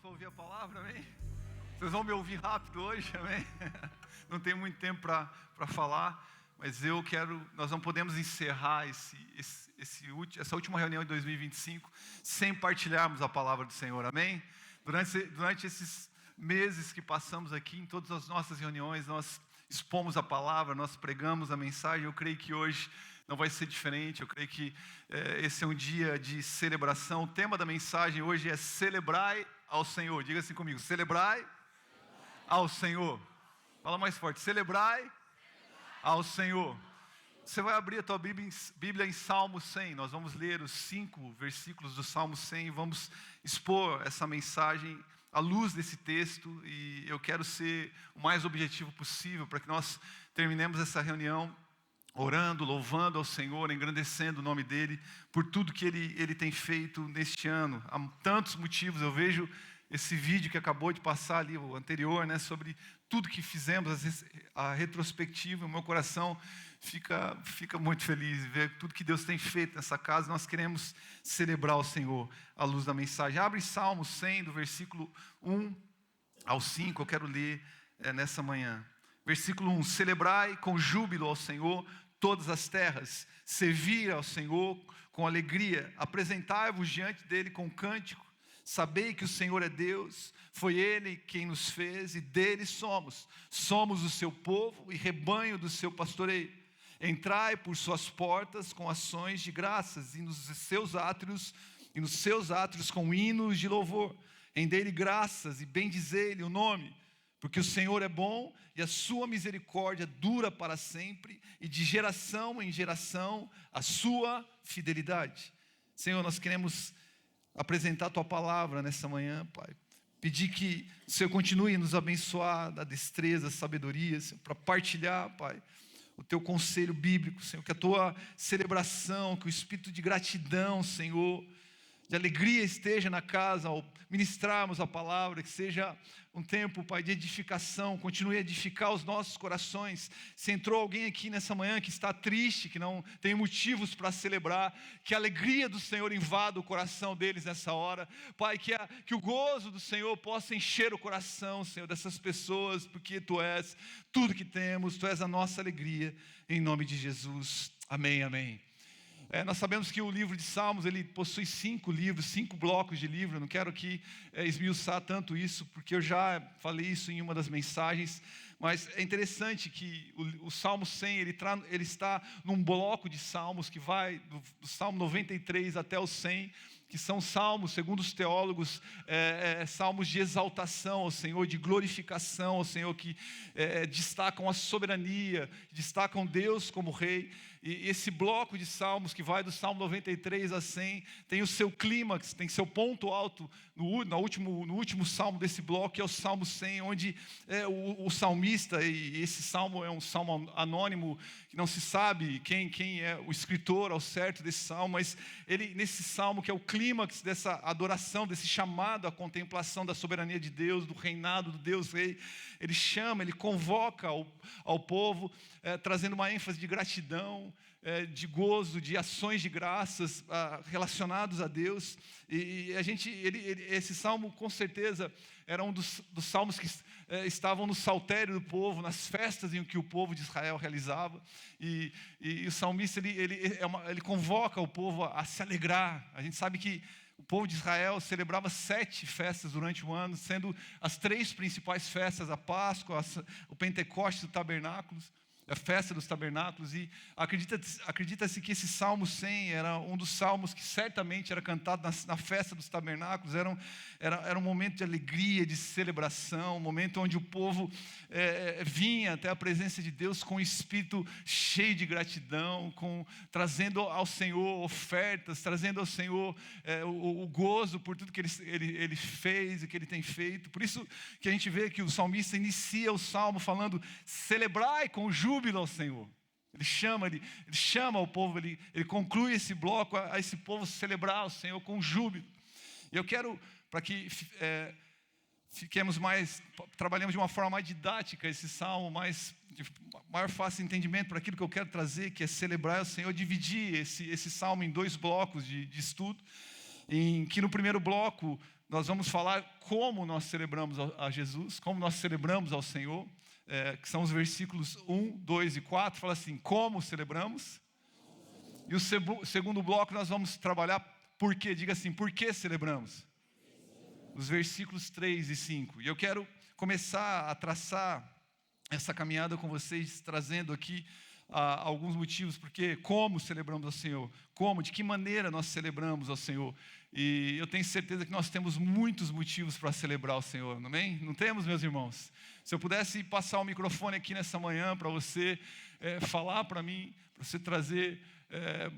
para ouvir a palavra, amém? Vocês vão me ouvir rápido hoje, amém? Não tem muito tempo para falar, mas nós não podemos encerrar essa última reunião de 2025 sem partilharmos a palavra do Senhor, amém? Durante esses meses que passamos aqui, em todas as nossas reuniões, nós expomos a palavra, nós pregamos a mensagem. Eu creio que hoje não vai ser diferente. Eu creio que esse é um dia de celebração. O tema da mensagem hoje é celebrai ao Senhor. Diga assim comigo: celebrai ao Senhor. Fala mais forte: celebrai ao Senhor. Você vai abrir a tua Bíblia em Salmo 100. Nós vamos ler os 5 versículos do Salmo 100 e vamos expor essa mensagem à luz desse texto. E eu quero ser o mais objetivo possível para que nós terminemos essa reunião orando, louvando ao Senhor, engrandecendo o nome dEle por tudo que Ele tem feito neste ano. Há tantos motivos. Eu vejo esse vídeo que acabou de passar ali, o anterior, né, sobre tudo que fizemos, a retrospectiva. O meu coração fica muito feliz de ver tudo que Deus tem feito nessa casa. Nós queremos celebrar o Senhor à luz da mensagem. Abre Salmo 100, do versículo 1 ao 5, eu quero ler nessa manhã. Versículo 1: celebrai com júbilo ao Senhor todas as terras, servir ao Senhor com alegria, apresentai-vos diante dEle com cântico. Sabei que o Senhor é Deus, foi Ele quem nos fez e dele somos o seu povo e rebanho do seu pastoreio. Entrai por suas portas com ações de graças e nos seus átrios com hinos de louvor. Rendei-lhe graças e bendizei-lhe o nome, porque o Senhor é bom e a sua misericórdia dura para sempre, e de geração em geração a sua fidelidade. Senhor, nós queremos apresentar a tua palavra nessa manhã, Pai. Pedir que o Senhor continue a nos abençoar, da destreza, sabedoria, Senhor, para partilhar, Pai, o teu conselho bíblico, Senhor. Que a tua celebração, que o espírito de gratidão, Senhor, de alegria esteja na casa ao ministrarmos a palavra. Que seja um tempo, Pai, de edificação. Continue a edificar os nossos corações. Se entrou alguém aqui nessa manhã que está triste, que não tem motivos para celebrar, que a alegria do Senhor invada o coração deles nessa hora. Pai, que o gozo do Senhor possa encher o coração, Senhor, dessas pessoas, porque Tu és tudo que temos, Tu és a nossa alegria, em nome de Jesus, amém, amém. Nós sabemos que o livro de Salmos, ele possui 5 livros, 5 blocos de livro. Eu não quero aqui esmiuçar tanto isso, porque eu já falei isso em uma das mensagens. Mas é interessante que o Salmo 100, ele está num bloco de salmos que vai do Salmo 93 até o 100, que são salmos, segundo os teólogos, salmos de exaltação ao Senhor, de glorificação ao Senhor, que destacam a soberania, destacam Deus como Rei. E esse bloco de salmos, que vai do Salmo 93 a 100, tem o seu clímax, tem seu ponto alto no último salmo desse bloco, que é o Salmo 100, onde o salmista, e esse salmo é um salmo anônimo, que não se sabe quem é o escritor ao certo desse salmo, mas ele, nesse salmo, que é o clímax dessa adoração, desse chamado à contemplação da soberania de Deus, do reinado do Deus Rei, ele convoca ao povo, trazendo uma ênfase de gratidão, de gozo, de ações de graças relacionados a Deus. E esse salmo, com certeza, era um dos salmos que estavam no saltério do povo, nas festas em que o povo de Israel realizava. E o salmista ele convoca o povo a se alegrar. A gente sabe que o povo de Israel celebrava 7 festas durante o ano, sendo as 3 principais festas: a Páscoa, o Pentecostes e o Tabernáculos, a festa dos tabernáculos. E acredita-se que esse Salmo 100 era um dos salmos que certamente era cantado na festa dos tabernáculos. Era um momento de alegria, de celebração, um momento onde o povo vinha até a presença de Deus com o espírito cheio de gratidão, trazendo ao Senhor ofertas, trazendo ao Senhor o gozo por tudo que ele fez e que Ele tem feito. Por isso que a gente vê que o salmista inicia o salmo falando: celebrai com júbilo ao Senhor. Ele chama o povo, ele conclui esse bloco a esse povo celebrar ao Senhor com júbilo. E eu quero, para que trabalhemos de uma forma mais didática esse salmo, de maior fácil entendimento para aquilo que eu quero trazer, que é celebrar ao Senhor, dividir esse salmo em 2 blocos de estudo, em que no primeiro bloco nós vamos falar como nós celebramos a Jesus, como nós celebramos ao Senhor, que são os versículos 1, 2 e 4, fala assim, como celebramos. E o segundo bloco nós vamos trabalhar por quê, diga assim, por que celebramos? Os versículos 3 e 5. E eu quero começar a traçar essa caminhada com vocês, trazendo aqui alguns motivos, porque como celebramos ao Senhor, de que maneira nós celebramos ao Senhor. E eu tenho certeza que nós temos muitos motivos para celebrar o Senhor, amém? Não temos, meus irmãos? Se eu pudesse passar o microfone aqui nessa manhã para você falar para mim, para você trazer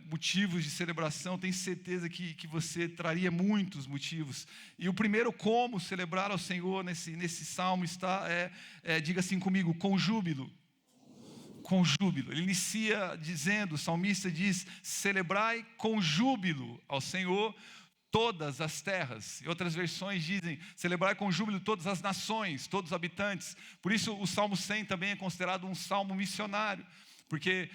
motivos de celebração, tenho certeza que você traria muitos motivos. E o primeiro como celebrar ao Senhor nesse salmo está, diga assim comigo, com júbilo. Com júbilo. Ele inicia dizendo, o salmista diz, celebrai com júbilo ao Senhor todas as terras. E outras versões dizem, celebrai com júbilo todas as nações, todos os habitantes. Por isso o Salmo 100 também é considerado um salmo missionário. Porque,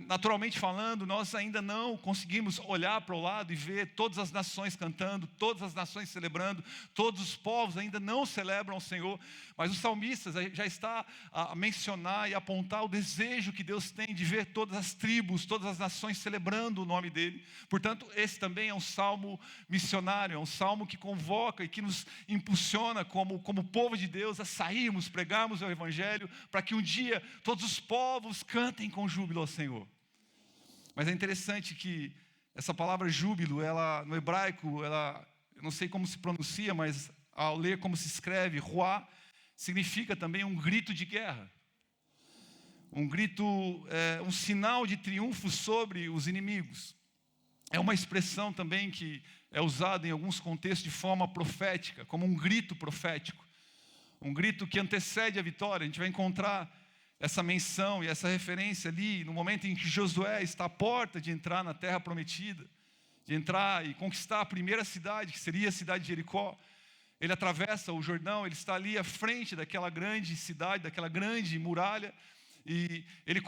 naturalmente falando, nós ainda não conseguimos olhar para o lado e ver todas as nações cantando, todas as nações celebrando, todos os povos ainda não celebram o Senhor, mas o salmista já está a mencionar e apontar o desejo que Deus tem de ver todas as tribos, todas as nações celebrando o nome dEle. Portanto, esse também é um salmo missionário, é um salmo que convoca e que nos impulsiona como povo de Deus a sairmos, pregarmos o Evangelho, para que um dia todos os povos cantem com júbilo ao Senhor. Mas é interessante que essa palavra júbilo, ela no hebraico, eu não sei como se pronuncia, mas ao ler como se escreve, ruá, significa também um grito de guerra. Um grito, um sinal de triunfo sobre os inimigos. É uma expressão também que é usada em alguns contextos de forma profética, como um grito profético. Um grito que antecede a vitória. A gente vai encontrar essa menção e essa referência ali, no momento em que Josué está à porta de entrar na terra prometida, de entrar e conquistar a primeira cidade, que seria a cidade de Jericó. Ele atravessa o Jordão, ele está ali à frente daquela grande cidade, daquela grande muralha, e ele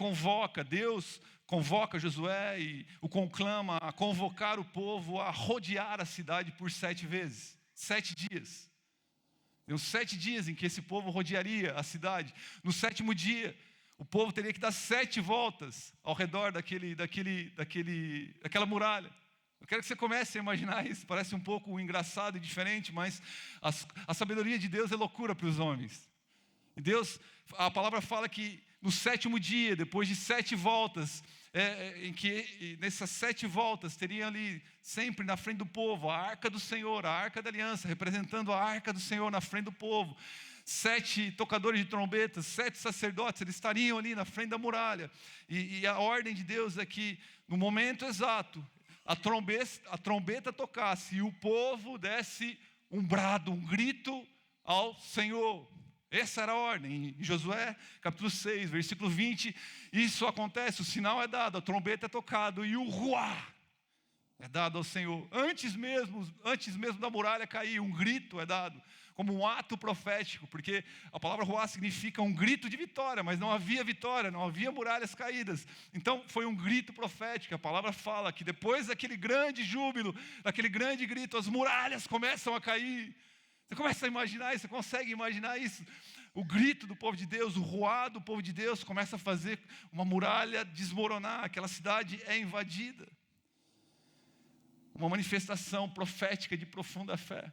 Deus convoca Josué e o conclama a convocar o povo a rodear a cidade por 7 vezes, 7 dias. Deu 7 dias em que esse povo rodearia a cidade. No 7º dia, o povo teria que dar 7 voltas ao redor daquela muralha. Eu quero que você comece a imaginar isso. Parece um pouco engraçado e diferente, mas a sabedoria de Deus é loucura para os homens. E a palavra fala que no 7º dia, depois de 7 voltas, em que nessas 7 voltas teriam ali sempre na frente do povo a arca do Senhor, a arca da aliança, representando a arca do Senhor na frente do povo. 7 tocadores de trombetas, 7 sacerdotes, eles estariam ali na frente da muralha. E a ordem de Deus é que no momento exato a trombeta tocasse e o povo desse um brado, um grito ao Senhor. Essa era a ordem. Em Josué, capítulo 6, versículo 20, isso acontece, o sinal é dado, a trombeta é tocada e o ruá é dado ao Senhor. Antes mesmo da muralha cair, um grito é dado, como um ato profético, porque a palavra ruá significa um grito de vitória, mas não havia vitória, não havia muralhas caídas. Então foi um grito profético. A palavra fala que depois daquele grande júbilo, daquele grande grito, as muralhas começam a cair. Você começa a imaginar isso, você consegue imaginar isso? O grito do povo de Deus, o ruá do povo de Deus começa a fazer uma muralha desmoronar, aquela cidade é invadida. Uma manifestação profética de profunda fé.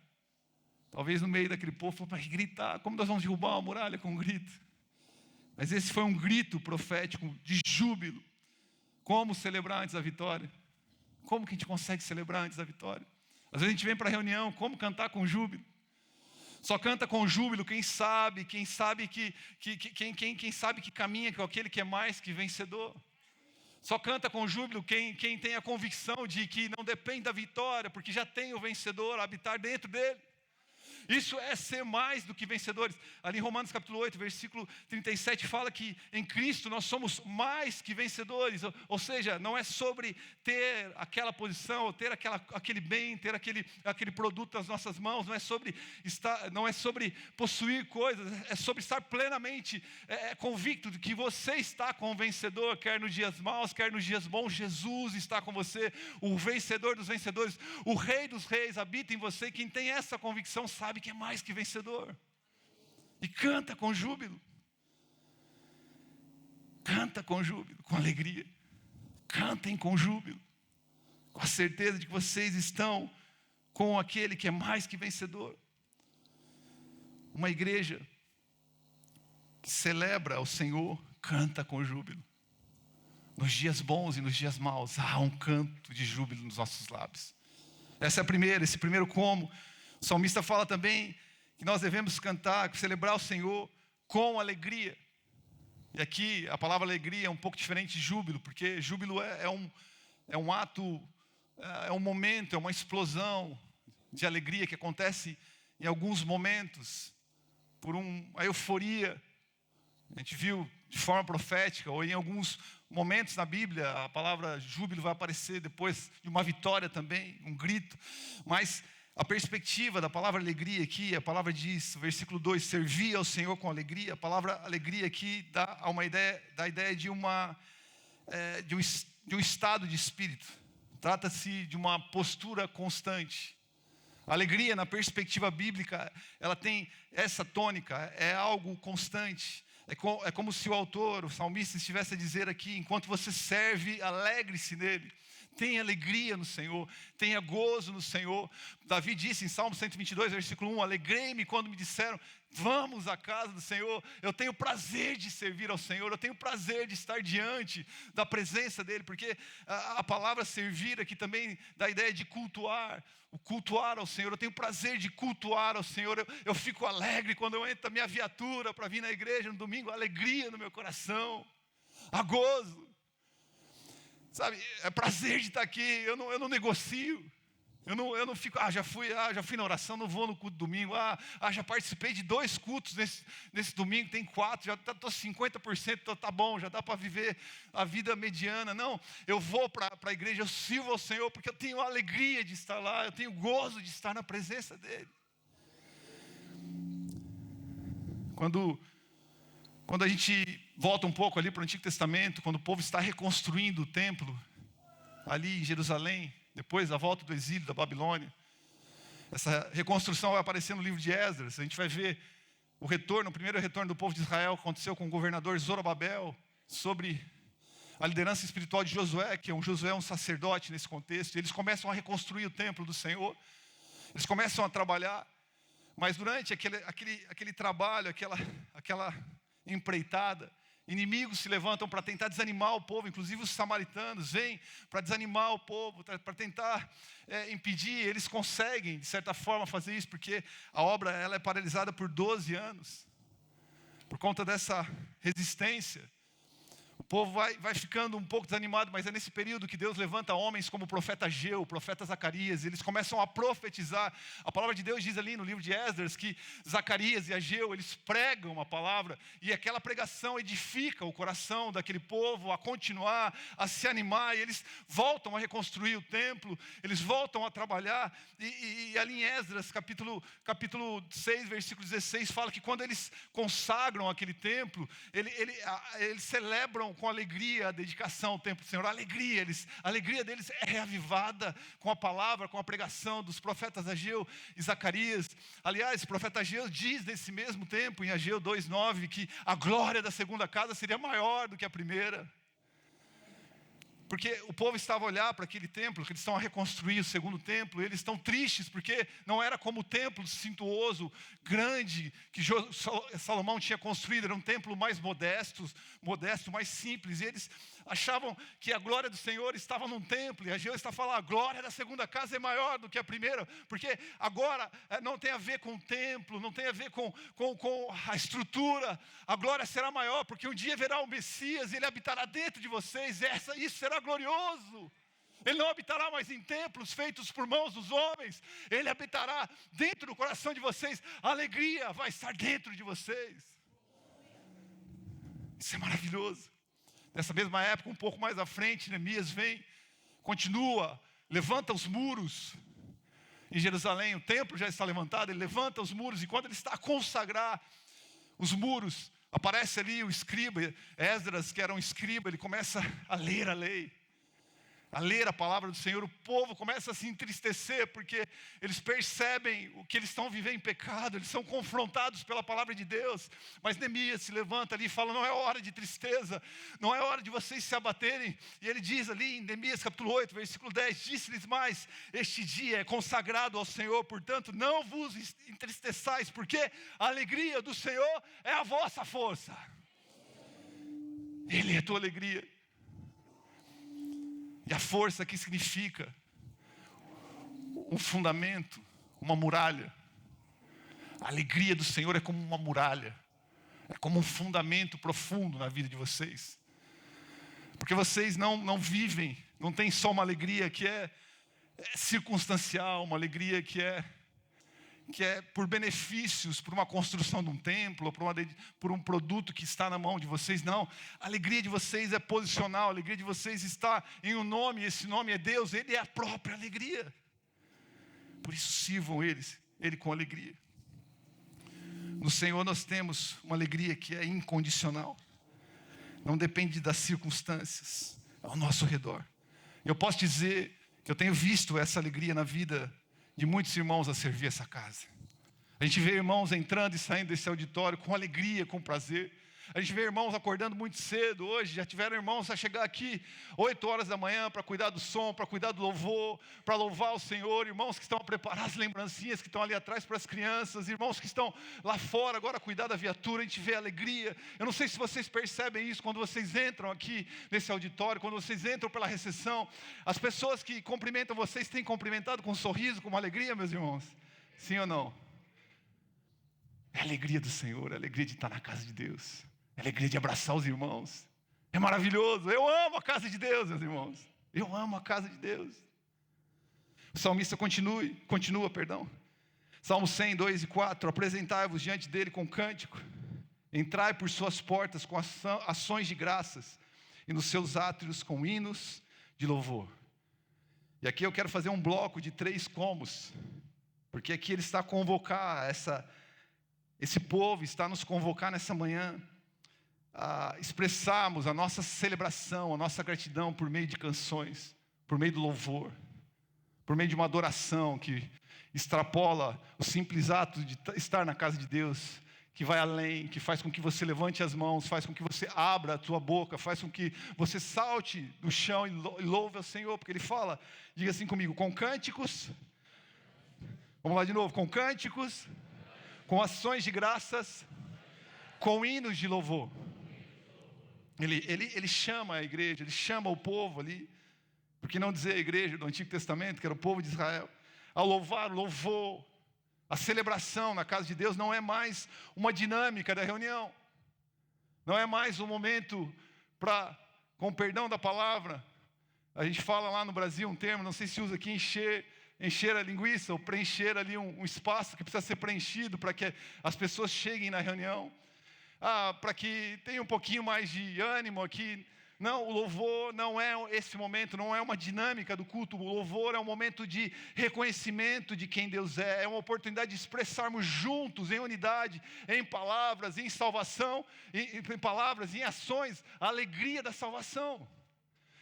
Talvez no meio daquele povo, para gritar, como nós vamos derrubar uma muralha com um grito? Mas esse foi um grito profético de júbilo. Como celebrar antes da vitória? Como que a gente consegue celebrar antes da vitória? Às vezes a gente vem para a reunião, como cantar com júbilo? Só canta com júbilo quem sabe que caminha com aquele que é mais que vencedor. Só canta com júbilo quem tem a convicção de que não depende da vitória, porque já tem o vencedor a habitar dentro dele. Isso é ser mais do que vencedores. Ali em Romanos capítulo 8, versículo 37, fala que em Cristo nós somos mais que vencedores. Ou seja, não é sobre ter aquela posição, ou ter aquele bem, ter aquele produto nas nossas mãos. Não é sobre possuir coisas. É sobre estar plenamente convicto de que você está com o vencedor, quer nos dias maus, quer nos dias bons. Jesus está com você, o vencedor dos vencedores, o Rei dos reis habita em você. Quem tem essa convicção sabe que é mais que vencedor. E canta com júbilo. Canta com júbilo, com alegria. Cantem com júbilo, com a certeza de que vocês estão com aquele que é mais que vencedor. Uma igreja que celebra ao Senhor, canta com júbilo. Nos dias bons e nos dias maus, há um canto de júbilo nos nossos lábios. Esse primeiro como. O salmista fala também que nós devemos cantar, celebrar o Senhor com alegria. E aqui a palavra alegria é um pouco diferente de júbilo, porque júbilo é um ato, é um momento, é uma explosão de alegria que acontece em alguns momentos, por uma euforia. A gente viu de forma profética, ou em alguns momentos na Bíblia, a palavra júbilo vai aparecer depois de uma vitória também, um grito. Mas a perspectiva da palavra alegria aqui, a palavra diz, versículo 2, servir ao Senhor com alegria. A palavra alegria aqui dá a ideia de um estado de espírito. Trata-se de uma postura constante. A alegria, na perspectiva bíblica, ela tem essa tônica, é algo constante. É como se o autor, o salmista, estivesse a dizer aqui: enquanto você serve, alegre-se nele. Tenha alegria no Senhor, tenha gozo no Senhor. Davi disse em Salmo 122, versículo 1, alegrei-me quando me disseram, vamos à casa do Senhor. Eu tenho prazer de servir ao Senhor, eu tenho prazer de estar diante da presença dEle, porque a palavra servir aqui também dá a ideia de cultuar, o cultuar ao Senhor. Eu tenho prazer de cultuar ao Senhor, eu fico alegre quando eu entro na minha viatura para vir na igreja no domingo, alegria no meu coração, há gozo. Sabe, é prazer de estar aqui, eu não negocio, eu não fico, já fui na oração, não vou no culto domingo, já participei de 2 cultos nesse domingo, tem 4, já estou 50%, tá bom, já dá para viver a vida mediana. Não, eu vou para a igreja, eu sirvo ao Senhor, porque eu tenho a alegria de estar lá, eu tenho gozo de estar na presença dEle. Quando a gente volta um pouco ali para o Antigo Testamento, quando o povo está reconstruindo o templo, ali em Jerusalém, depois da volta do exílio da Babilônia, essa reconstrução vai aparecer no livro de Esdras. A gente vai ver o primeiro retorno do povo de Israel, aconteceu com o governador Zorobabel, sobre a liderança espiritual de Josué, que Josué é um sacerdote nesse contexto. Eles começam a reconstruir o templo do Senhor, eles começam a trabalhar, mas durante aquele trabalho, aquela empreitada, inimigos se levantam para tentar desanimar o povo, inclusive os samaritanos vêm para desanimar o povo, para tentar impedir. Eles conseguem, de certa forma, fazer isso, porque a obra ela é paralisada por 12 anos, por conta dessa resistência. O povo vai ficando um pouco desanimado, mas é nesse período que Deus levanta homens como o profeta Ageu, o profeta Zacarias. Eles começam a profetizar. A palavra de Deus diz ali no livro de Esdras que Zacarias e Ageu, eles pregam a palavra, e aquela pregação edifica o coração daquele povo a continuar, a se animar, e eles voltam a reconstruir o templo, eles voltam a trabalhar. E ali em Esdras, capítulo 6, versículo 16, fala que quando eles consagram aquele templo, eles celebram com alegria a dedicação ao templo do Senhor. A alegria deles é reavivada com a palavra, com a pregação dos profetas Ageu e Zacarias. Aliás, o profeta Ageu diz nesse mesmo tempo, em Ageu 2:9, que a glória da segunda casa seria maior do que a primeira. Porque o povo estava a olhar para aquele templo, que eles estão a reconstruir o segundo templo, e eles estão tristes, porque não era como o templo suntuoso, grande, que Salomão tinha construído. Era um templo mais modesto, mais simples, e eles achavam que a glória do Senhor estava num templo, e Ageu está falando, a glória da segunda casa é maior do que a primeira, porque agora não tem a ver com o templo, não tem a ver com a estrutura, a glória será maior, porque um dia verá o Messias, ele habitará dentro de vocês, isso será glorioso. Ele não habitará mais em templos feitos por mãos dos homens. Ele habitará dentro do coração de vocês. A alegria vai estar dentro de vocês. Isso é maravilhoso. Nessa mesma época, um pouco mais à frente, Neemias vem, continua, levanta os muros. Em Jerusalém, o templo já está levantado, ele levanta os muros. E quando ele está a consagrar os muros, aparece ali o escriba, Esdras, que era um escriba, ele começa a ler a lei, a ler a palavra do Senhor. O povo começa a se entristecer, porque eles percebem o que eles estão vivendo em pecado, eles são confrontados pela palavra de Deus. Mas Neemias se levanta ali e fala: não é hora de tristeza, não é hora de vocês se abaterem. E ele diz ali em Neemias capítulo 8, versículo 10, disse-lhes mais: este dia é consagrado ao Senhor, portanto não vos entristeçais, porque a alegria do Senhor é a vossa força. Ele é a tua alegria. E a força aqui significa um fundamento, uma muralha. A alegria do Senhor é como uma muralha, é como um fundamento profundo na vida de vocês. Porque vocês não vivem, não tem só uma alegria que é circunstancial, uma alegria que é por benefícios, por uma construção de um templo, por um produto que está na mão de vocês. Não, a alegria de vocês é posicional, a alegria de vocês está em um nome, esse nome é Deus, Ele é a própria alegria. Por isso sirvam Ele com alegria. No Senhor nós temos uma alegria que é incondicional, não depende das circunstâncias ao nosso redor. Eu posso dizer que eu tenho visto essa alegria na vida de muitos irmãos a servir essa casa. A gente vê irmãos entrando e saindo desse auditório com alegria, com prazer. A gente vê irmãos acordando muito cedo hoje. Já tiveram irmãos a chegar aqui 8 horas da manhã para cuidar do som, para cuidar do louvor, para louvar o Senhor. Irmãos que estão a preparar as lembrancinhas que estão ali atrás para as crianças. Irmãos que estão lá fora agora a cuidar da viatura. A gente vê alegria. Eu não sei se vocês percebem isso quando vocês entram aqui nesse auditório, quando vocês entram pela recepção. As pessoas que cumprimentam vocês têm cumprimentado com um sorriso, com uma alegria, meus irmãos? Sim ou não? É a alegria do Senhor, é a alegria de estar na casa de Deus. É a alegria de abraçar os irmãos. É maravilhoso. Eu amo a casa de Deus, meus irmãos. Eu amo a casa de Deus. O salmista continua. Salmo 100, 2 e 4. Apresentai-vos diante dele com cântico. Entrai por suas portas com ações de graças. E nos seus átrios com hinos de louvor. E aqui eu quero fazer um bloco de 3 comos. Porque aqui ele está a convocar esse povo, está a nos convocar nessa manhã a expressarmos a nossa celebração, a nossa gratidão por meio de canções, por meio do louvor, por meio de uma adoração que extrapola o simples ato de estar na casa de Deus, que vai além, que faz com que você levante as mãos, faz com que você abra a tua boca, faz com que você salte do chão e louve ao Senhor, porque Ele fala, diga assim comigo, com cânticos, vamos lá de novo, com cânticos, com ações de graças, com hinos de louvor. Ele chama a igreja, ele chama o povo ali, por que não dizer a igreja do Antigo Testamento, que era o povo de Israel, ao louvar, o louvor, a celebração na casa de Deus não é mais uma dinâmica da reunião, não é mais um momento para, com perdão da palavra, a gente fala lá no Brasil um termo, não sei se usa aqui, encher a linguiça, ou preencher ali um espaço que precisa ser preenchido para que as pessoas cheguem na reunião. Para que tenha um pouquinho mais de ânimo aqui. Não, o louvor não é esse momento, não é uma dinâmica do culto. O louvor é um momento de reconhecimento de quem Deus é uma oportunidade de expressarmos juntos, em unidade, em palavras, em salvação, em palavras, em ações, a alegria da salvação.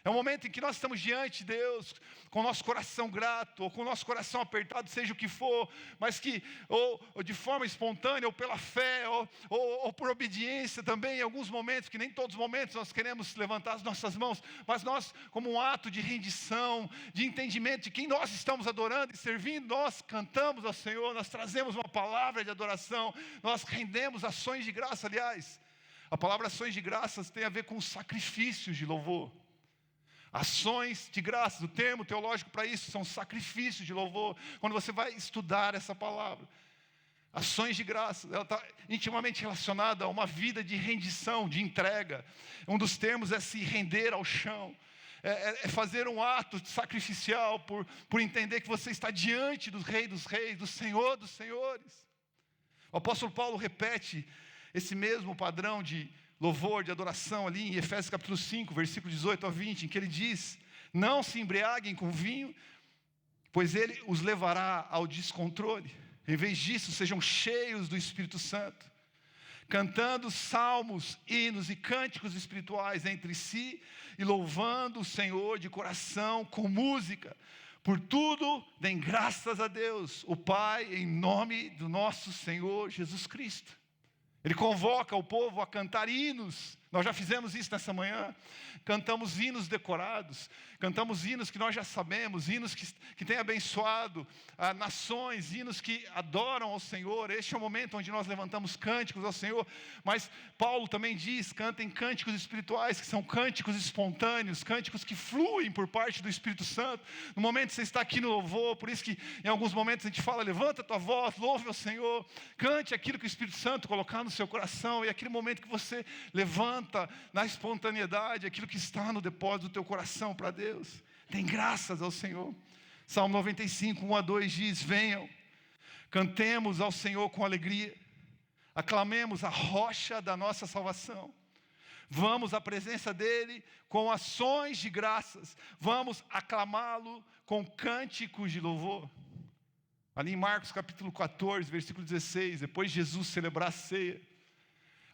É um momento em que nós estamos diante de Deus, com o nosso coração grato, ou com o nosso coração apertado, seja o que for, mas que, ou de forma espontânea, ou pela fé, ou por obediência também, em alguns momentos, que nem todos os momentos nós queremos levantar as nossas mãos, mas nós, como um ato de rendição, de entendimento de quem nós estamos adorando e servindo, nós cantamos ao Senhor, nós trazemos uma palavra de adoração, nós rendemos ações de graça. Aliás, a palavra ações de graças tem a ver com sacrifícios de louvor. Ações de graças, o termo teológico para isso são sacrifícios de louvor. Quando você vai estudar essa palavra, ações de graças, ela está intimamente relacionada a uma vida de rendição, de entrega. Um dos termos é se render ao chão. é fazer um ato sacrificial por entender que você está diante do Rei dos Reis, do Senhor dos Senhores. O apóstolo Paulo repete esse mesmo padrão de louvor, de adoração ali em Efésios capítulo 5, versículo 18 a 20, em que ele diz: não se embriaguem com vinho, pois ele os levará ao descontrole. Em vez disso, sejam cheios do Espírito Santo, cantando salmos, hinos e cânticos espirituais entre si, e louvando o Senhor de coração com música. Por tudo, deem graças a Deus, o Pai, em nome do nosso Senhor Jesus Cristo. Ele convoca o povo a cantar hinos. Nós já fizemos isso nessa manhã. Cantamos hinos decorados, cantamos hinos que nós já sabemos, hinos que têm abençoado nações, hinos que adoram ao Senhor. Este é o momento onde nós levantamos cânticos ao Senhor. Mas Paulo também diz: cantem cânticos espirituais, que são cânticos espontâneos, cânticos que fluem por parte do Espírito Santo. No momento que você está aqui no louvor, por isso que em alguns momentos a gente fala: levanta a tua voz, louve ao Senhor, cante aquilo que o Espírito Santo colocar no seu coração. E aquele momento que você levanta na espontaneidade aquilo que está no depósito do teu coração para Deus. Dêem graças ao Senhor. Salmo 95, 1 a 2 diz: venham, cantemos ao Senhor com alegria, aclamemos a rocha da nossa salvação. Vamos à presença dEle com ações de graças, vamos aclamá-lo com cânticos de louvor. Ali em Marcos capítulo 14, versículo 16, depois de Jesus celebrar a ceia,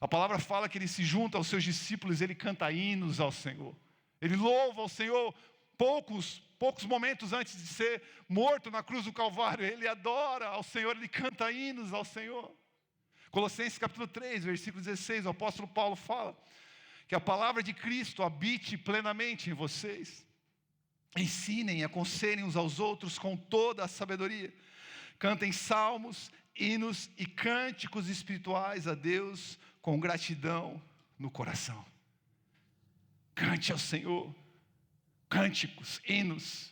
a palavra fala que ele se junta aos seus discípulos, ele canta hinos ao Senhor. Ele louva ao Senhor poucos momentos antes de ser morto na cruz do Calvário. Ele adora ao Senhor, ele canta hinos ao Senhor. Colossenses capítulo 3, versículo 16, o apóstolo Paulo fala que a palavra de Cristo habite plenamente em vocês. Ensinem e aconselhem uns aos outros com toda a sabedoria. Cantem salmos, hinos e cânticos espirituais a Deus com gratidão no coração. Cante ao Senhor, cânticos, hinos,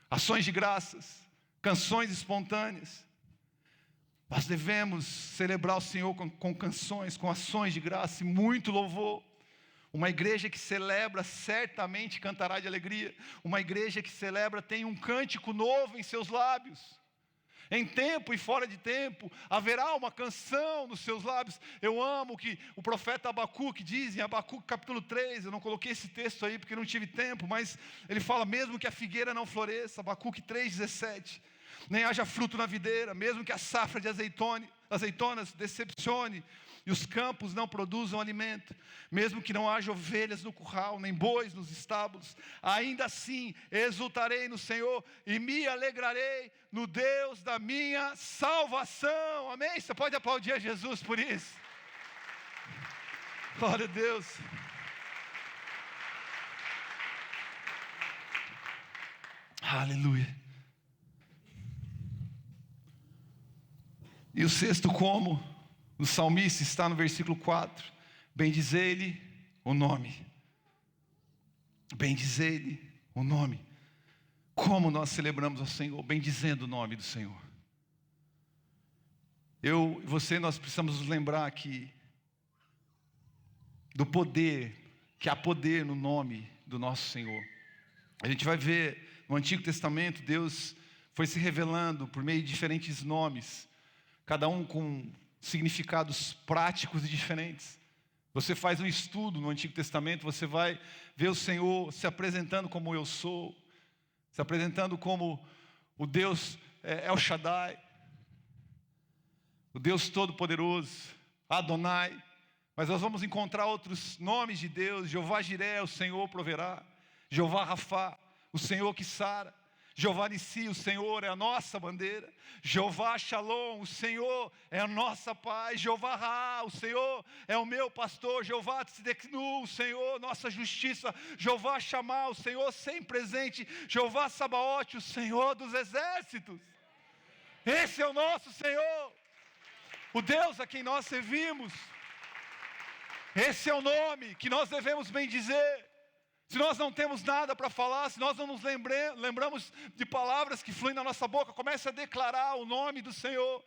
ações de graças, canções espontâneas. Nós devemos celebrar o Senhor com canções, com ações de graça e muito louvor. Uma igreja que celebra certamente cantará de alegria. Uma igreja que celebra tem um cântico novo em seus lábios. Em tempo e fora de tempo, haverá uma canção nos seus lábios. Eu amo o que o profeta Abacuque diz em Abacuque capítulo 3, eu não coloquei esse texto aí porque não tive tempo, mas ele fala: mesmo que a figueira não floresça, Abacuque 3,17, nem haja fruto na videira, mesmo que a safra de azeitonas decepcione, e os campos não produzam alimento, mesmo que não haja ovelhas no curral, nem bois nos estábulos, ainda assim exultarei no Senhor e me alegrarei no Deus da minha salvação. Amém? Você pode aplaudir a Jesus por isso? Glória a Deus. Aleluia. E o sexto como o salmista está no versículo 4: bendizei-lhe o nome. Bendizei-lhe o nome. Como nós celebramos ao Senhor, bendizendo o nome do Senhor. Eu e você, nós precisamos nos lembrar aqui do poder, que há poder no nome do nosso Senhor. A gente vai ver no Antigo Testamento, Deus foi se revelando por meio de diferentes nomes, cada um com significados práticos e diferentes. Você faz um estudo no Antigo Testamento, você vai ver o Senhor se apresentando como eu sou, se apresentando como o Deus El Shaddai, o Deus Todo-Poderoso, Adonai. Mas nós vamos encontrar outros nomes de Deus: Jeová Jiré, o Senhor proverá; Jeová Rafá, o Senhor que sara; Jeová Nissi, o Senhor é a nossa bandeira; Jeová Shalom, o Senhor é a nossa paz; Jeová Ra, o Senhor é o meu pastor; Jeová Tzedeknu, o Senhor, nossa justiça; Jeová Shammah, o Senhor sempre presente; Jeová Sabaote, o Senhor dos exércitos. Esse é o nosso Senhor, o Deus a quem nós servimos. Esse é o nome que nós devemos bendizer. Se nós não temos nada para falar, se nós não nos lembramos de palavras que fluem na nossa boca, comece a declarar o nome do Senhor.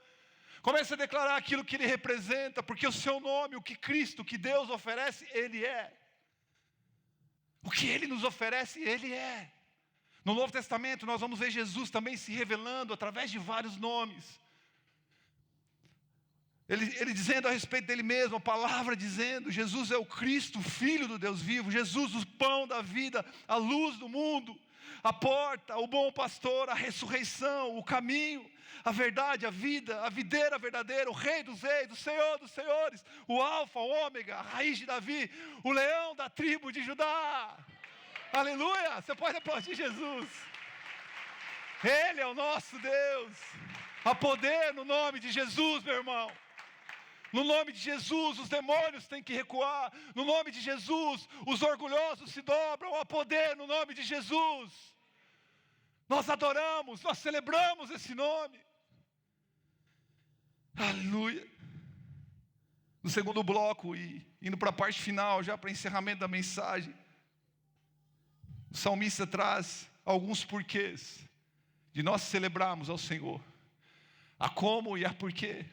Comece a declarar aquilo que Ele representa, porque o seu nome, o que Cristo, o que Deus oferece, Ele é. O que Ele nos oferece, Ele é. No Novo Testamento nós vamos ver Jesus também se revelando através de vários nomes. Ele dizendo a respeito dele mesmo, a palavra dizendo, Jesus é o Cristo, Filho do Deus vivo, Jesus o pão da vida, a luz do mundo, a porta, o bom pastor, a ressurreição, o caminho, a verdade, a vida, a videira verdadeira, o Rei dos reis, o Senhor dos senhores, o Alfa, o Ômega, a raiz de Davi, o leão da tribo de Judá. Aleluia! Você pode aplaudir Jesus. Ele é o nosso Deus. Há poder no nome de Jesus, meu irmão. No nome de Jesus, os demônios têm que recuar. No nome de Jesus, os orgulhosos se dobram. Há poder no nome de Jesus. Nós adoramos, nós celebramos esse nome. Aleluia. No segundo bloco, e indo para a parte final, já para encerramento da mensagem, o salmista traz alguns porquês de nós celebrarmos ao Senhor. A como e a porquê.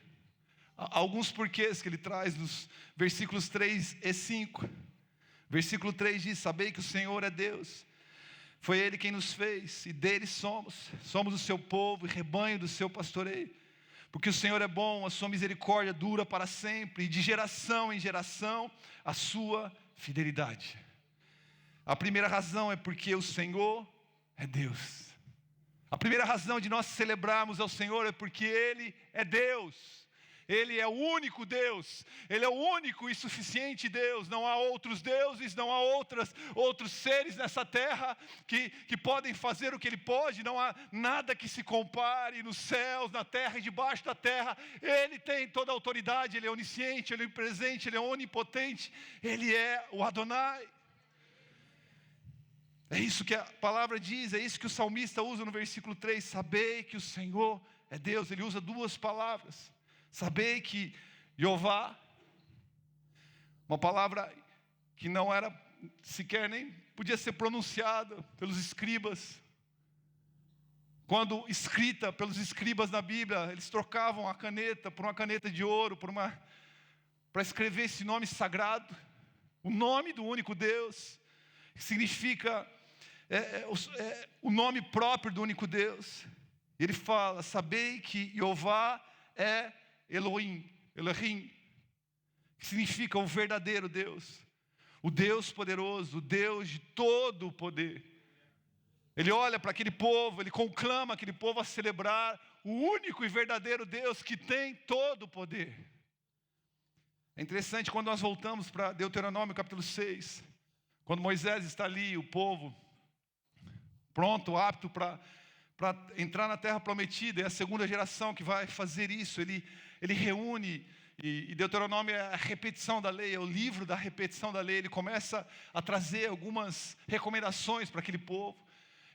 Alguns porquês que ele traz nos versículos 3 e 5. Versículo 3 diz: sabei que o Senhor é Deus, foi Ele quem nos fez, e dele somos o seu povo e rebanho do seu pastoreio. Porque o Senhor é bom, a sua misericórdia dura para sempre, e de geração em geração a sua fidelidade. A primeira razão é porque o Senhor é Deus. A primeira razão de nós celebrarmos ao Senhor é porque Ele é Deus. Ele é o único Deus, Ele é o único e suficiente Deus. Não há outros deuses, não há outros seres nessa terra que podem fazer o que Ele pode. Não há nada que se compare nos céus, na terra e debaixo da terra. Ele tem toda a autoridade, Ele é onisciente, Ele é onipresente, Ele é onipotente. Ele é o Adonai. É isso que a palavra diz, é isso que o salmista usa no versículo 3. Sabei que o Senhor é Deus. Ele usa duas palavras. Sabei que Jeová, uma palavra que não era sequer nem podia ser pronunciada pelos escribas. Quando escrita pelos escribas na Bíblia, eles trocavam a caneta por uma caneta de ouro, para escrever esse nome sagrado, o nome do único Deus, que significa o nome próprio do único Deus. Ele fala: sabei que Jeová é Elohim, que significa o verdadeiro Deus, o Deus poderoso, o Deus de todo o poder. Ele olha para aquele povo, ele conclama aquele povo a celebrar o único e verdadeiro Deus que tem todo o poder. É interessante quando nós voltamos para Deuteronômio capítulo 6, quando Moisés está ali, o povo pronto, apto para entrar na terra prometida. É a segunda geração que vai fazer isso. Ele reúne, e Deuteronômio é a repetição da lei, é o livro da repetição da lei. Ele começa a trazer algumas recomendações para aquele povo.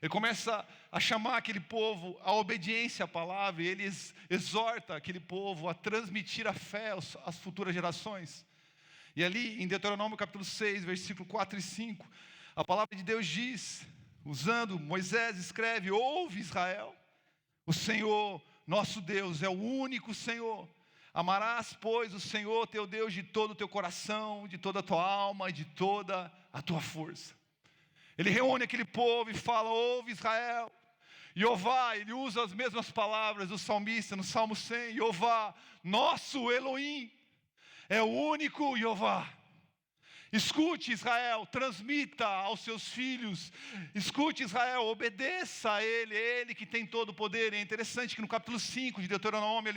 Ele começa a chamar aquele povo à obediência à palavra, e ele exorta aquele povo a transmitir a fé às futuras gerações. E ali em Deuteronômio capítulo 6, versículo 4 e 5, a palavra de Deus diz, usando Moisés, escreve: ouve Israel, o Senhor nosso Deus é o único Senhor. Amarás, pois, o Senhor teu Deus de todo o teu coração, de toda a tua alma e de toda a tua força. Ele reúne aquele povo e fala: ouve Israel, Jeová. Ele usa as mesmas palavras do salmista no Salmo 100, Jeová, nosso Elohim, é o único Jeová. Escute Israel, transmita aos seus filhos. Escute Israel, obedeça a Ele, é Ele que tem todo o poder. É interessante que no capítulo 5 de Deuteronômio,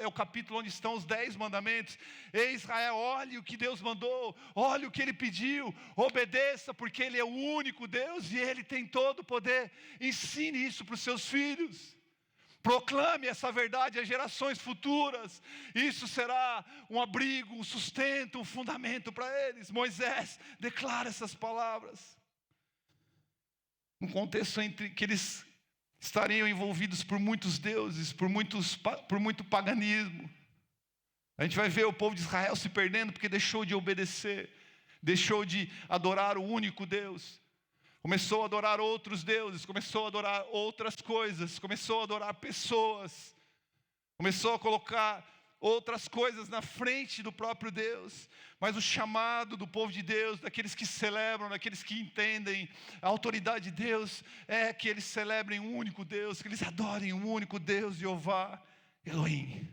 é o capítulo onde estão os 10 mandamentos. Ei Israel, olhe o que Deus mandou, olhe o que Ele pediu, obedeça, porque Ele é o único Deus e Ele tem todo o poder. Ensine isso para os seus filhos. Proclame essa verdade às gerações futuras. Isso será um abrigo, um sustento, um fundamento para eles. Moisés declara essas palavras num contexto entre que eles estariam envolvidos por muitos deuses, por muito paganismo. A gente vai ver o povo de Israel se perdendo porque deixou de obedecer, deixou de adorar o único Deus. Começou a adorar outros deuses, começou a adorar outras coisas, começou a adorar pessoas, começou a colocar outras coisas na frente do próprio Deus, mas o chamado do povo de Deus, daqueles que celebram, daqueles que entendem a autoridade de Deus, é que eles celebrem um único Deus, que eles adorem um único Deus, Jeová, Elohim,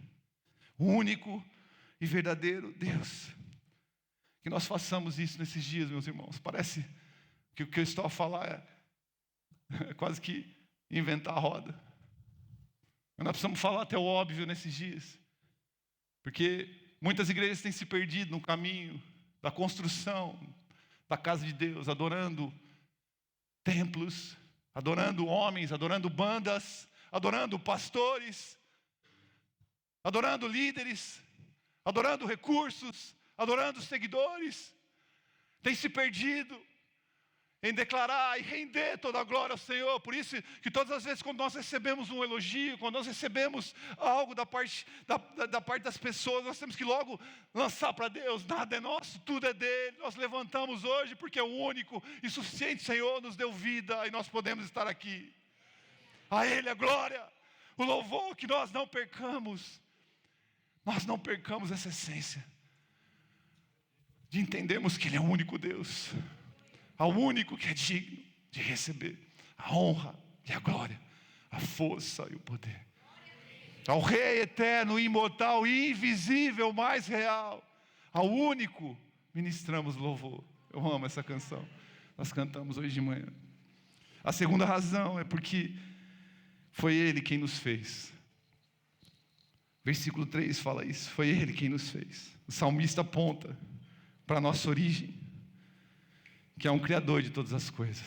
o único e verdadeiro Deus. Que nós façamos isso nesses dias, meus irmãos. Parece que o que eu estou a falar é quase que inventar a roda. Mas nós precisamos falar até o óbvio nesses dias. Porque muitas igrejas têm se perdido no caminho da construção da casa de Deus, adorando templos, adorando homens, adorando bandas, adorando pastores, adorando líderes, adorando recursos, adorando seguidores. Tem se perdido em declarar e render toda a glória ao Senhor. Por isso que todas as vezes quando nós recebemos um elogio, quando nós recebemos algo da parte das pessoas, nós temos que logo lançar para Deus: nada é nosso, tudo é dele. Nós levantamos hoje porque o único e suficiente Senhor nos deu vida e nós podemos estar aqui. A Ele a glória, o louvor, que nós não percamos essa essência de entendermos que Ele é o único Deus, ao único que é digno de receber a honra e a glória, a força e o poder. Ao Rei eterno, imortal, invisível, mais real, ao único ministramos louvor. Eu amo essa canção, nós cantamos hoje de manhã. A segunda razão é porque foi Ele quem nos fez. Versículo 3 fala isso, foi Ele quem nos fez. O salmista aponta para a nossa origem, que é um Criador de todas as coisas.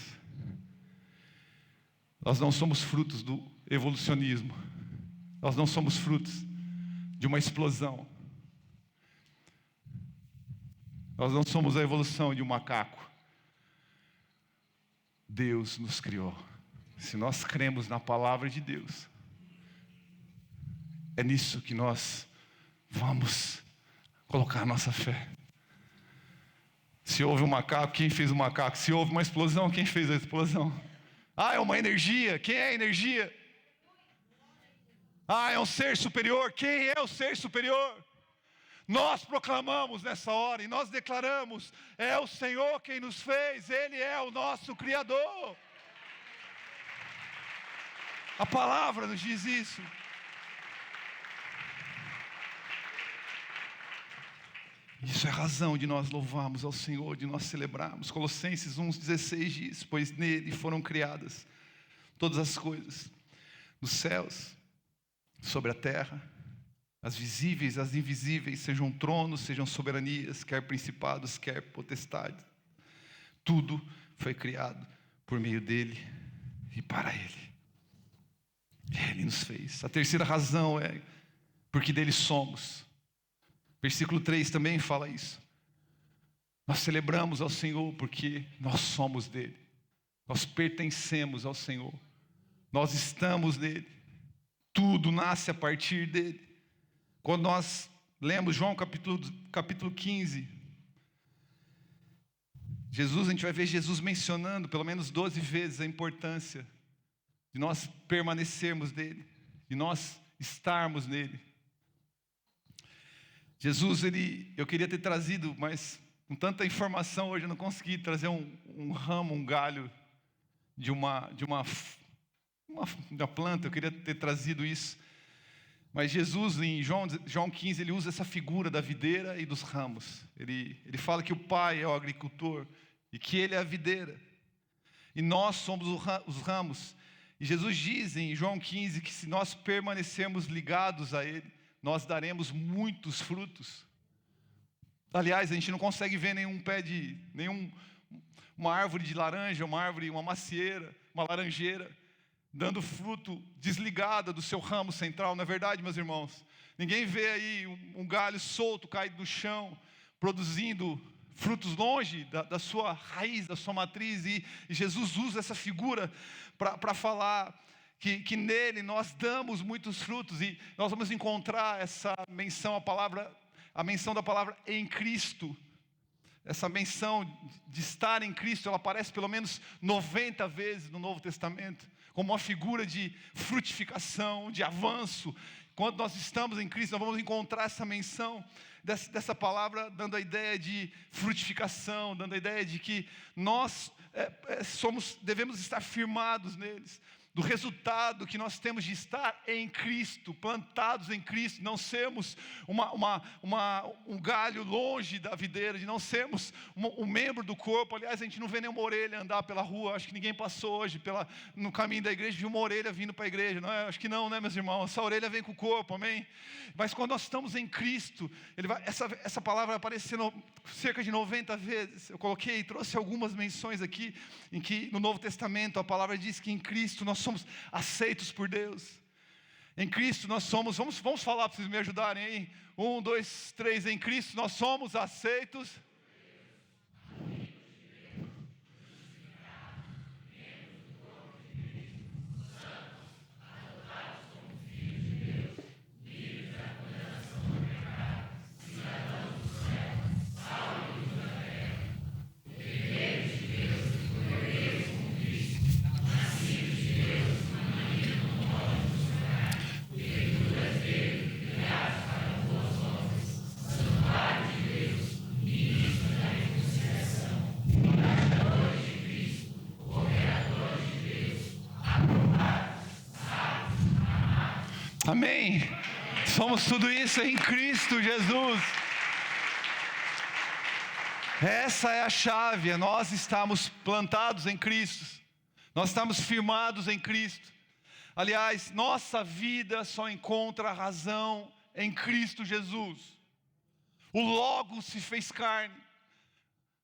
Nós não somos frutos do evolucionismo. Nós não somos frutos de uma explosão. Nós não somos a evolução de um macaco. Deus nos criou. Se nós cremos na palavra de Deus, é nisso que nós vamos colocar a nossa fé. Se houve um macaco, quem fez o macaco? Se houve uma explosão, quem fez a explosão? Ah, é uma energia. Quem é a energia? Ah, é um ser superior. Quem é o ser superior? Nós proclamamos nessa hora e nós declaramos: é o Senhor quem nos fez, Ele é o nosso Criador. A palavra nos diz isso. Isso é razão de nós louvarmos ao Senhor, de nós celebrarmos. Colossenses 1,16 diz: pois nele foram criadas todas as coisas, nos céus, sobre a terra, as visíveis, as invisíveis, sejam tronos, sejam soberanias, quer principados, quer potestades. Tudo foi criado por meio dele e para ele. Ele nos fez. A terceira razão é porque dele somos. Versículo 3 também fala isso. Nós celebramos ao Senhor porque nós somos dele. Nós pertencemos ao Senhor. Nós estamos nele. Tudo nasce a partir dele. Quando nós lemos João capítulo 15, Jesus, a gente vai ver Jesus mencionando pelo menos 12 vezes a importância de nós permanecermos nele, de nós estarmos nele. Jesus, eu queria ter trazido, mas com tanta informação hoje eu não consegui trazer um ramo, um galho de uma planta. Eu queria ter trazido isso. Mas Jesus, em João 15, ele usa essa figura da videira e dos ramos. Ele fala que o Pai é o agricultor e que Ele é a videira. E nós somos os ramos. E Jesus diz em João 15 que se nós permanecermos ligados a Ele, nós daremos muitos frutos. Aliás, a gente não consegue ver uma árvore de laranja, uma macieira, uma laranjeira, dando fruto desligada do seu ramo central. Não é verdade, meus irmãos? Ninguém vê aí um galho solto caído no chão, produzindo frutos longe da sua raiz, da sua matriz. E Jesus usa essa figura para falar que nele nós damos muitos frutos. E nós vamos encontrar essa menção, a menção da palavra em Cristo. Essa menção de estar em Cristo, ela aparece pelo menos 90 vezes no Novo Testamento, como uma figura de frutificação, de avanço, quando nós estamos em Cristo, nós vamos encontrar essa menção dessa palavra, dando a ideia de frutificação, dando a ideia de que nós devemos estar firmados neles, do resultado que nós temos de estar em Cristo, plantados em Cristo, não sermos um galho longe da videira, de não sermos um membro do corpo. Aliás, a gente não vê nenhuma orelha andar pela rua. Acho que ninguém passou hoje no caminho da igreja, viu uma orelha vindo para a igreja, não é? Acho que não, né, meus irmãos? Essa orelha vem com o corpo, amém? Mas quando nós estamos em Cristo, essa palavra vai aparecer cerca de 90 vezes. Eu trouxe algumas menções aqui, em que no Novo Testamento a palavra diz que em Cristo nós somos aceitos por Deus. Em Cristo nós somos, vamos falar para vocês me ajudarem aí. 1, 2, 3, em Cristo nós somos aceitos. Amém. Somos tudo isso em Cristo Jesus. Essa é a chave, nós estamos plantados em Cristo, nós estamos firmados em Cristo. Aliás, nossa vida só encontra razão em Cristo Jesus. O Logos se fez carne.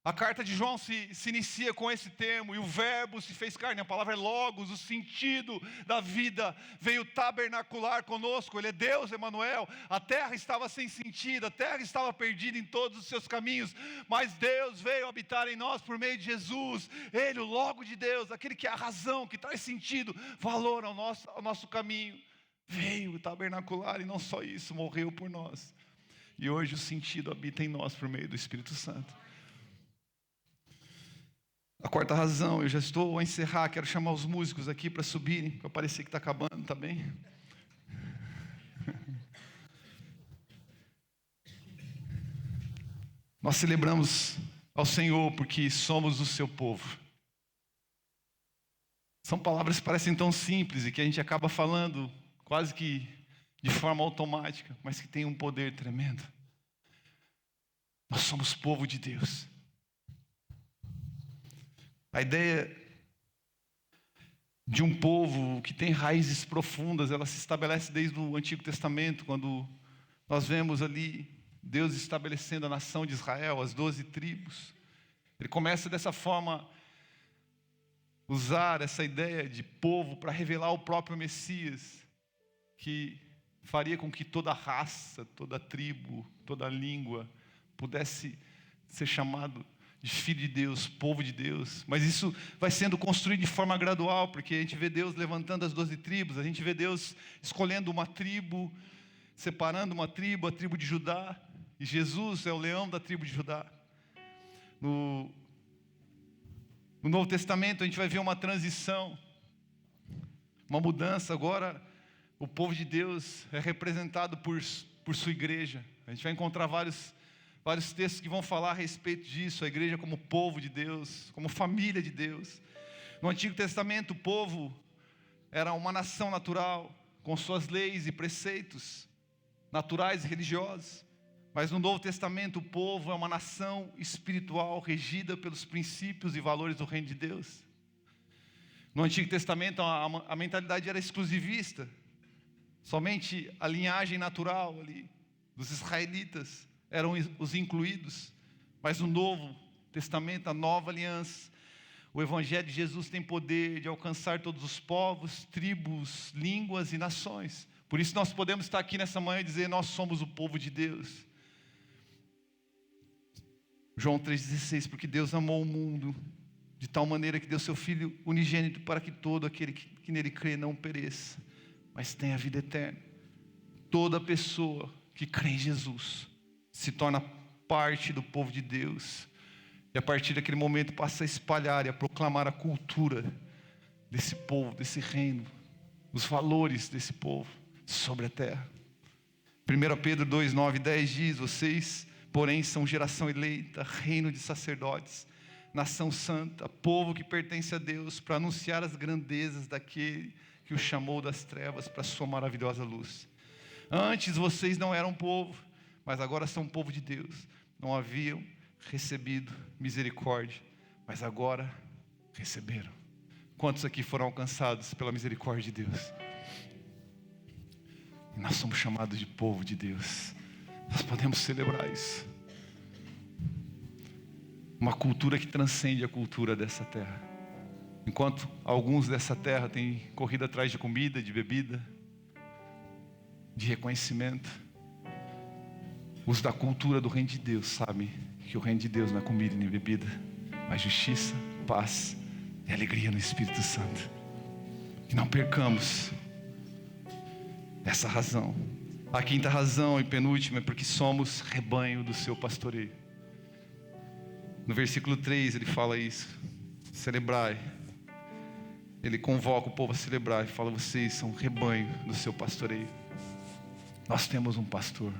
A carta de João se inicia com esse termo, e o verbo se fez carne. A palavra é Logos, o sentido da vida veio tabernacular conosco. Ele é Deus, Emanuel. A terra estava sem sentido, a terra estava perdida em todos os seus caminhos, mas Deus veio habitar em nós por meio de Jesus. Ele, o Logo de Deus, aquele que é a razão, que traz sentido, valor ao nosso caminho, veio tabernacular, e não só isso, morreu por nós. E hoje o sentido habita em nós por meio do Espírito Santo. A quarta razão, eu já estou a encerrar, quero chamar os músicos aqui para subirem, para parecer que está acabando, está bem? Nós celebramos ao Senhor porque somos o seu povo. São palavras que parecem tão simples e que a gente acaba falando quase que de forma automática, mas que tem um poder tremendo. Nós somos povo de Deus. A ideia de um povo que tem raízes profundas, ela se estabelece desde o Antigo Testamento, quando nós vemos ali Deus estabelecendo a nação de Israel, as 12 tribos. Ele começa dessa forma, usar essa ideia de povo para revelar o próprio Messias, que faria com que toda raça, toda tribo, toda língua pudesse ser chamado de filho de Deus, povo de Deus. Mas isso vai sendo construído de forma gradual, porque a gente vê Deus levantando as 12 tribos, a gente vê Deus escolhendo uma tribo, separando uma tribo, a tribo de Judá, e Jesus é o leão da tribo de Judá. No Novo Testamento a gente vai ver uma transição, uma mudança. Agora o povo de Deus é representado por sua igreja. A gente vai encontrar vários textos que vão falar a respeito disso, a igreja como povo de Deus, como família de Deus. No Antigo Testamento, o povo era uma nação natural, com suas leis e preceitos naturais e religiosos. Mas no Novo Testamento, o povo é uma nação espiritual, regida pelos princípios e valores do reino de Deus. No Antigo Testamento, a mentalidade era exclusivista. Somente a linhagem natural ali dos israelitas eram os incluídos. Mas no Novo Testamento, a nova aliança, o Evangelho de Jesus tem poder de alcançar todos os povos, tribos, línguas e nações. Por isso nós podemos estar aqui nessa manhã e dizer: nós somos o povo de Deus. João 3,16, porque Deus amou o mundo de tal maneira que deu seu Filho unigênito para que todo aquele que nele crê não pereça, mas tenha a vida eterna. Toda pessoa que crê em Jesus se torna parte do povo de Deus, e a partir daquele momento passa a espalhar e a proclamar a cultura desse povo, desse reino, os valores desse povo sobre a terra. 1 Pedro 2, 9 e 10 diz: vocês, porém, são geração eleita, reino de sacerdotes, nação santa, povo que pertence a Deus, para anunciar as grandezas daquele que os chamou das trevas para a sua maravilhosa luz. Antes vocês não eram povo, mas agora são povo de Deus. Não haviam recebido misericórdia, mas agora receberam. Quantos aqui foram alcançados pela misericórdia de Deus? E nós somos chamados de povo de Deus. Nós podemos celebrar isso. Uma cultura que transcende a cultura dessa terra. Enquanto alguns dessa terra têm corrido atrás de comida, de bebida, de reconhecimento, os da cultura do reino de Deus sabem que o reino de Deus não é comida nem bebida, mas justiça, paz e alegria no Espírito Santo. Que não percamos essa razão. A quinta razão e penúltima é porque somos rebanho do seu pastoreio. No versículo 3 ele fala isso: celebrai. Ele convoca o povo a celebrar e fala: vocês são rebanho do seu pastoreio. Nós temos um pastor.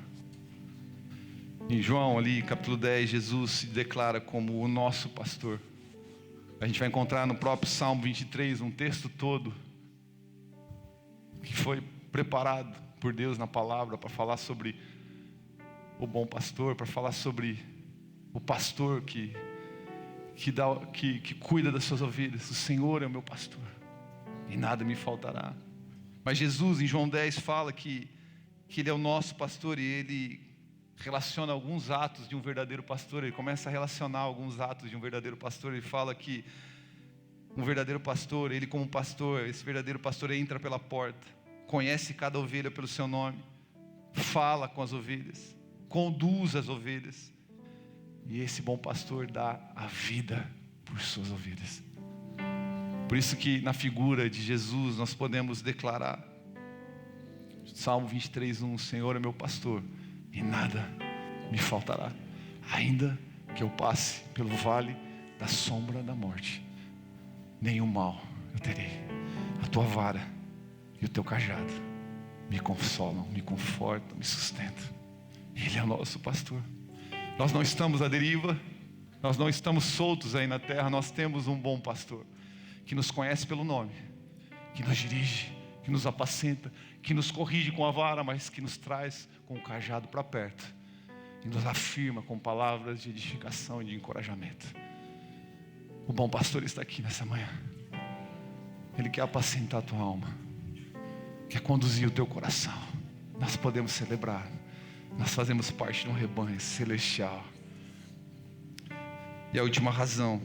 Em João ali, capítulo 10, Jesus se declara como o nosso pastor. A gente vai encontrar no próprio Salmo 23 um texto todo que foi preparado por Deus na palavra para falar sobre o bom pastor, para falar sobre o pastor que cuida das suas ovelhas. O Senhor é o meu pastor e nada me faltará. Mas Jesus em João 10 fala que Ele é o nosso pastor, e Ele relaciona alguns atos de um verdadeiro pastor. Ele começa a relacionar alguns atos de um verdadeiro pastor. Ele fala que um verdadeiro pastor, ele como pastor, esse verdadeiro pastor entra pela porta, conhece cada ovelha pelo seu nome, fala com as ovelhas, conduz as ovelhas, e esse bom pastor dá a vida por suas ovelhas. Por isso que na figura de Jesus nós podemos declarar Salmo 23:1: o Senhor é meu pastor e nada me faltará. Ainda que eu passe pelo vale da sombra da morte, nenhum mal eu terei. A tua vara e o teu cajado me consolam, me confortam, me sustentam. Ele é o nosso pastor. Nós não estamos à deriva, nós não estamos soltos aí na terra. Nós temos um bom pastor que nos conhece pelo nome, que nos dirige, que nos apacenta, que nos corrige com a vara, mas que nos traz com o cajado para perto e nos afirma com palavras de edificação e de encorajamento. O bom pastor está aqui nessa manhã. Ele quer apacentar a tua alma, quer conduzir o teu coração. Nós podemos celebrar. Nós fazemos parte de um rebanho celestial. E a última razão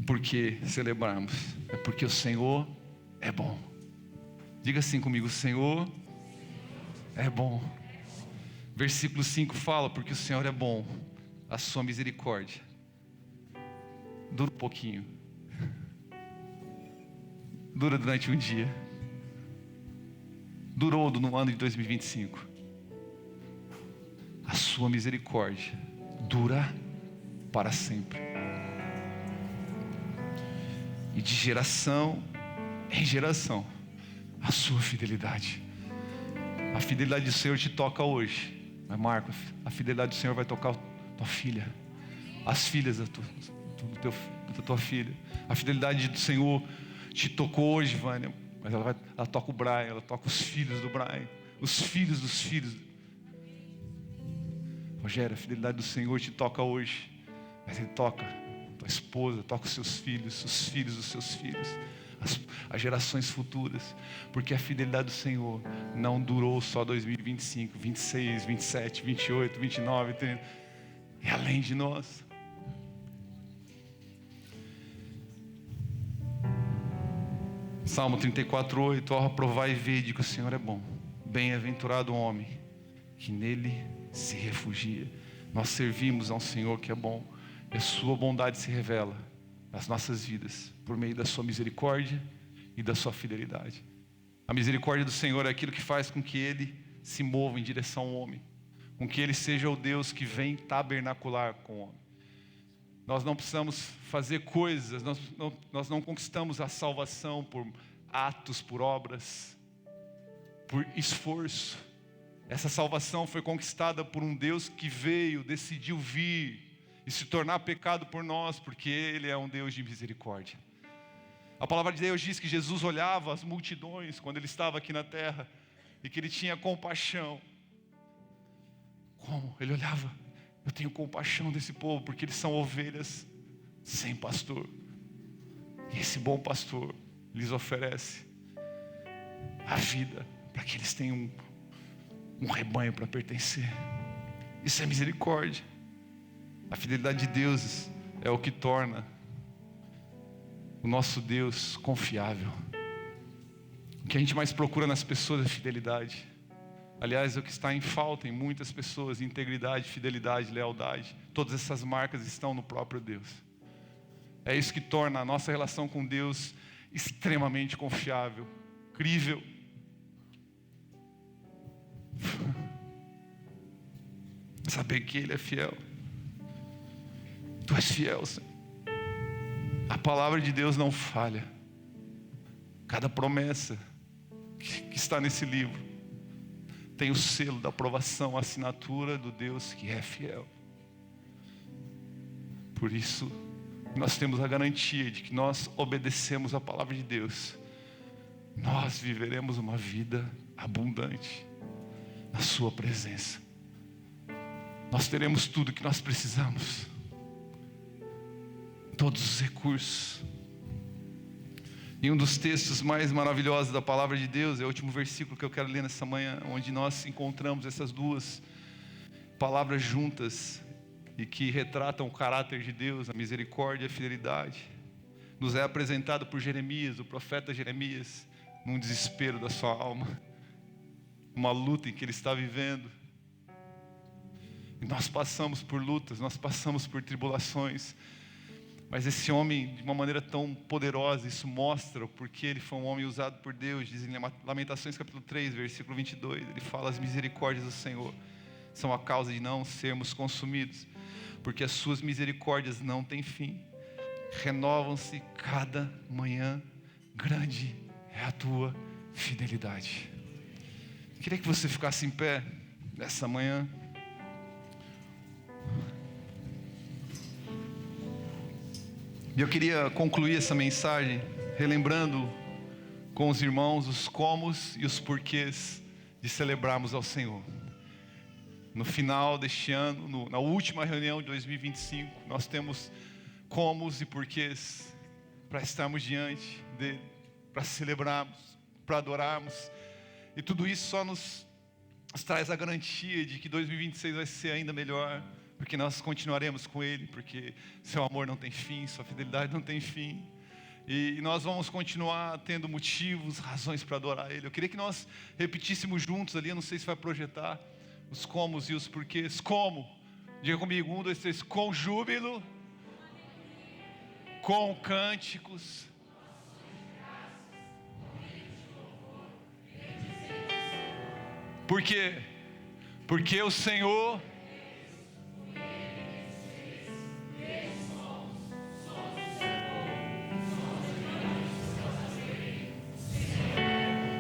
por que celebrarmos é porque o Senhor é bom. Diga assim comigo: o Senhor é bom. Versículo 5 fala: porque o Senhor é bom, a sua misericórdia dura um pouquinho, dura durante um dia, durou no ano de 2025. A sua misericórdia dura para sempre, e de geração em geração a sua fidelidade. A fidelidade do Senhor te toca hoje, mas Marcos, a fidelidade do Senhor vai tocar tua filha, as filhas da tua filha. A fidelidade do Senhor te tocou hoje, Vânia, mas ela toca o Brian, ela toca os filhos do Brian, os filhos dos filhos. Rogério, a fidelidade do Senhor te toca hoje, mas Ele toca tua esposa, toca os seus filhos, os filhos dos seus filhos, as gerações futuras, porque a fidelidade do Senhor não durou só 2025, 26, 27, 28, 29, 30, e além de nós. Salmo 34:8: ó, provai e vede que o Senhor é bom, bem-aventurado o homem que nele se refugia. Nós servimos a um Senhor que é bom, e a sua bondade se revela nas nossas vidas por meio da sua misericórdia e da sua fidelidade. A misericórdia do Senhor é aquilo que faz com que Ele se mova em direção ao homem, com que Ele seja o Deus que vem tabernacular com o homem. Nós não precisamos fazer coisas, nós não conquistamos a salvação por atos, por obras, por esforço. Essa salvação foi conquistada por um Deus que veio, decidiu vir e se tornar pecado por nós, porque Ele é um Deus de misericórdia. A palavra de Deus diz que Jesus olhava as multidões quando Ele estava aqui na terra e que Ele tinha compaixão. Como? Ele olhava: eu tenho compaixão desse povo, porque eles são ovelhas sem pastor. E esse bom pastor lhes oferece a vida para que eles tenham um rebanho para pertencer. Isso é misericórdia. A fidelidade de Deus é o que torna o nosso Deus confiável. O que a gente mais procura nas pessoas é fidelidade. Aliás, é o que está em falta em muitas pessoas: integridade, fidelidade, lealdade. Todas essas marcas estão no próprio Deus. É isso que torna a nossa relação com Deus extremamente confiável, crível. Saber que Ele é fiel. Tu és fiel, Senhor. A palavra de Deus não falha. Cada promessa que está nesse livro tem o selo da aprovação, a assinatura do Deus que é fiel. Por isso, nós temos a garantia de que nós obedecemos a palavra de Deus. Nós viveremos uma vida abundante na sua presença. Nós teremos tudo que nós precisamos, todos os recursos. E um dos textos mais maravilhosos da palavra de Deus é o último versículo que eu quero ler nessa manhã, onde nós encontramos essas duas palavras juntas e que retratam o caráter de Deus, a misericórdia e a fidelidade. Nos é apresentado por Jeremias, o profeta Jeremias, num desespero da sua alma, uma luta em que ele está vivendo. E nós passamos por lutas, nós passamos por tribulações, mas esse homem, de uma maneira tão poderosa, isso mostra porque ele foi um homem usado por Deus. Diz em Lamentações capítulo 3, versículo 22, ele fala: as misericórdias do Senhor são a causa de não sermos consumidos, porque as suas misericórdias não têm fim, renovam-se cada manhã, grande é a tua fidelidade. Eu queria que você ficasse em pé nessa manhã. E eu queria concluir essa mensagem relembrando com os irmãos os comos e os porquês de celebrarmos ao Senhor. No final deste ano, na última reunião de 2025, nós temos comos e porquês para estarmos diante dele, para celebrarmos, para adorarmos. E tudo isso só nos traz a garantia de que 2026 vai ser ainda melhor, porque nós continuaremos com Ele, porque seu amor não tem fim, sua fidelidade não tem fim. E nós vamos continuar tendo motivos, razões para adorar Ele. Eu queria que nós repetíssemos juntos ali, eu não sei se vai projetar, os comos e os porquês. Como? Diga comigo, 1, 2, 3. Com júbilo, com cânticos, por quê? Porque o Senhor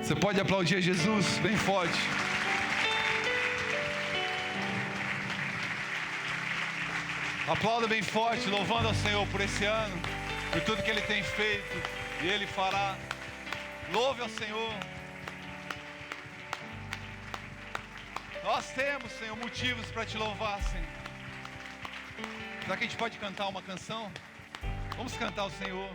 Você pode aplaudir a Jesus bem forte. Aplauda bem forte, louvando ao Senhor por esse ano, por tudo que Ele tem feito e Ele fará. Louve ao Senhor. Nós temos, Senhor, motivos para Te louvar, Senhor. Será que a gente pode cantar uma canção? Vamos cantar ao Senhor.